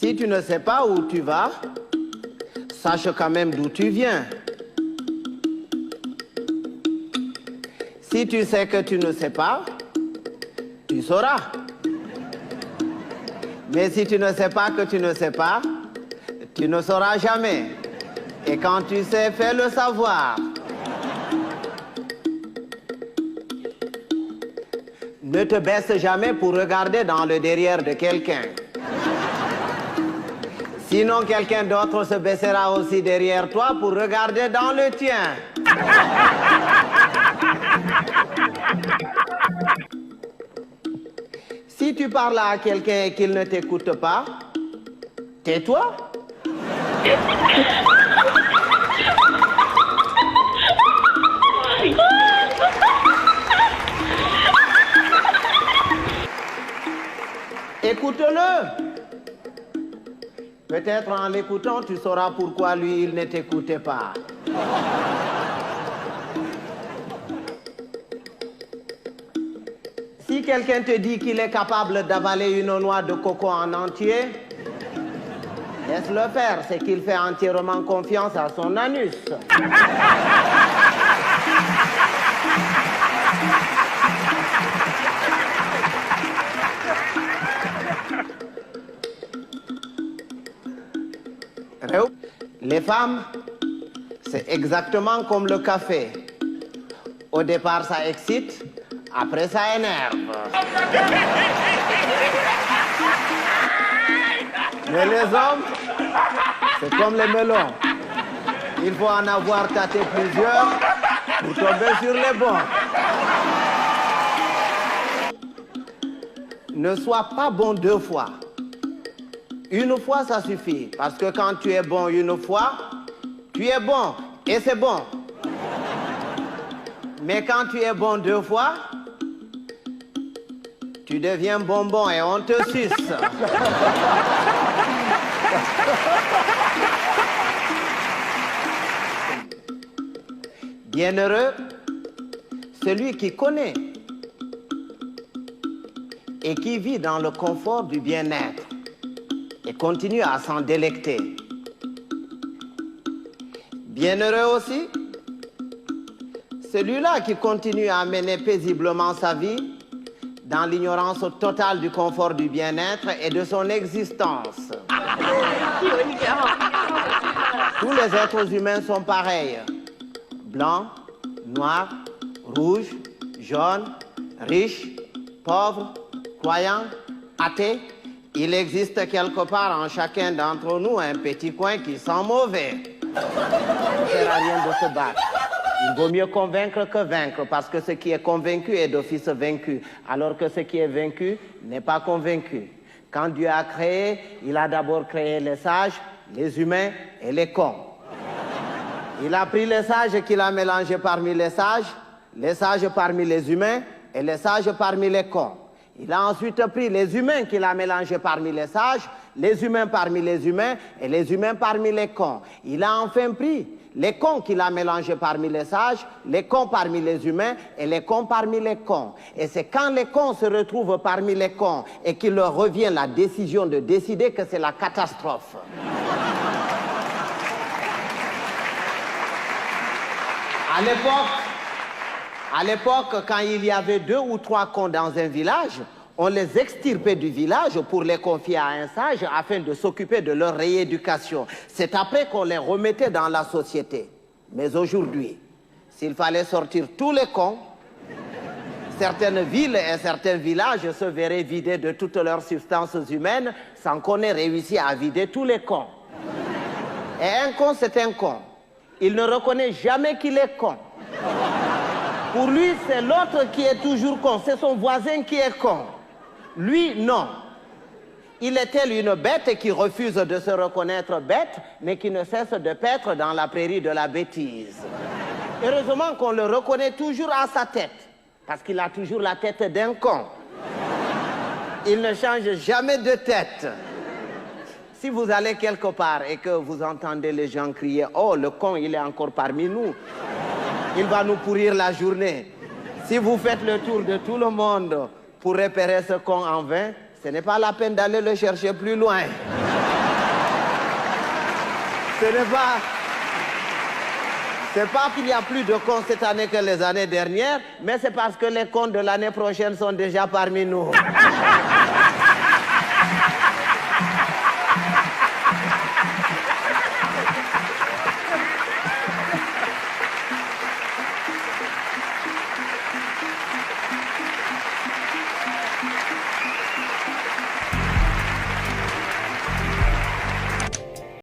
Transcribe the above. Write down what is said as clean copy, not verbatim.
Si tu ne sais pas où tu vas, sache quand même d'où tu viens. Si tu sais que tu ne sais pas, tu sauras. Mais si tu ne sais pas que tu ne sais pas, tu ne sauras jamais. Et quand tu sais, fais le savoir. Ne te baisse jamais pour regarder dans le derrière de quelqu'un. Sinon, quelqu'un d'autre se baissera aussi derrière toi pour regarder dans le tien. Si tu parles à quelqu'un et qu'il ne t'écoute pas, tais-toi. Écoute-le. Peut-être en l'écoutant, tu sauras pourquoi lui, il ne t'écoutait pas. Si quelqu'un te dit qu'il est capable d'avaler une noix de coco en entier, laisse-le faire, c'est qu'il fait entièrement confiance à son anus. Les femmes, c'est exactement comme le café. Au départ, ça excite, après, ça énerve. Mais les hommes, c'est comme les melons. Il faut en avoir tâté plusieurs pour tomber sur les bons. Ne sois pas bon 2 fois. Une fois, ça suffit. Parce que quand tu es bon une fois, tu es bon. Et c'est bon. Mais quand tu es bon 2 fois, tu deviens bonbon et on te suce. Bienheureux, celui qui connaît et qui vit dans le confort du bien-être et continue à s'en délecter. Bienheureux aussi, celui-là qui continue à mener paisiblement sa vie dans l'ignorance totale du confort du bien-être et de son existence. Tous les êtres humains sont pareils. Blancs, noirs, rouges, jaunes, riches, pauvres, croyants, athées. Il existe quelque part en chacun d'entre nous un petit coin qui sent mauvais. Ça ne sert à rien de se battre. Il vaut mieux convaincre que vaincre, parce que ce qui est convaincu est d'office vaincu, alors que ce qui est vaincu n'est pas convaincu. Quand Dieu a créé, il a d'abord créé les sages, les humains et les cons. Il a pris les sages qu'il a mélangés parmi les sages parmi les humains et les sages parmi les cons. Il a ensuite pris les humains qu'il a mélangés parmi les humains parmi les humains et les humains parmi les cons. Il a enfin pris les cons qu'il a mélangés parmi les sages, les cons parmi les humains et les cons parmi les cons. Et c'est quand les cons se retrouvent parmi les cons et qu'il leur revient la décision de décider que c'est la catastrophe. À l'époque, quand il y avait 2 ou 3 cons dans un village, on les extirpait du village pour les confier à un sage afin de s'occuper de leur rééducation. C'est après qu'on les remettait dans la société. Mais aujourd'hui, s'il fallait sortir tous les cons, certaines villes et certains villages se verraient vidés de toutes leurs substances humaines sans qu'on ait réussi à vider tous les cons. Et un con, c'est un con. Il ne reconnaît jamais qu'il est con. Pour lui, c'est l'autre qui est toujours con. C'est son voisin qui est con. Lui, non. Il est tel une bête qui refuse de se reconnaître bête, mais qui ne cesse de paître dans la prairie de la bêtise. Heureusement qu'on le reconnaît toujours à sa tête, parce qu'il a toujours la tête d'un con. Il ne change jamais de tête. Si vous allez quelque part et que vous entendez les gens crier « Oh, le con, il est encore parmi nous », il va nous pourrir la journée. Si vous faites le tour de tout le monde pour repérer ce con en vain, ce n'est pas la peine d'aller le chercher plus loin. Ce n'est pas... C'est pas qu'il y a plus de cons cette année que les années dernières, mais c'est parce que les cons de l'année prochaine sont déjà parmi nous.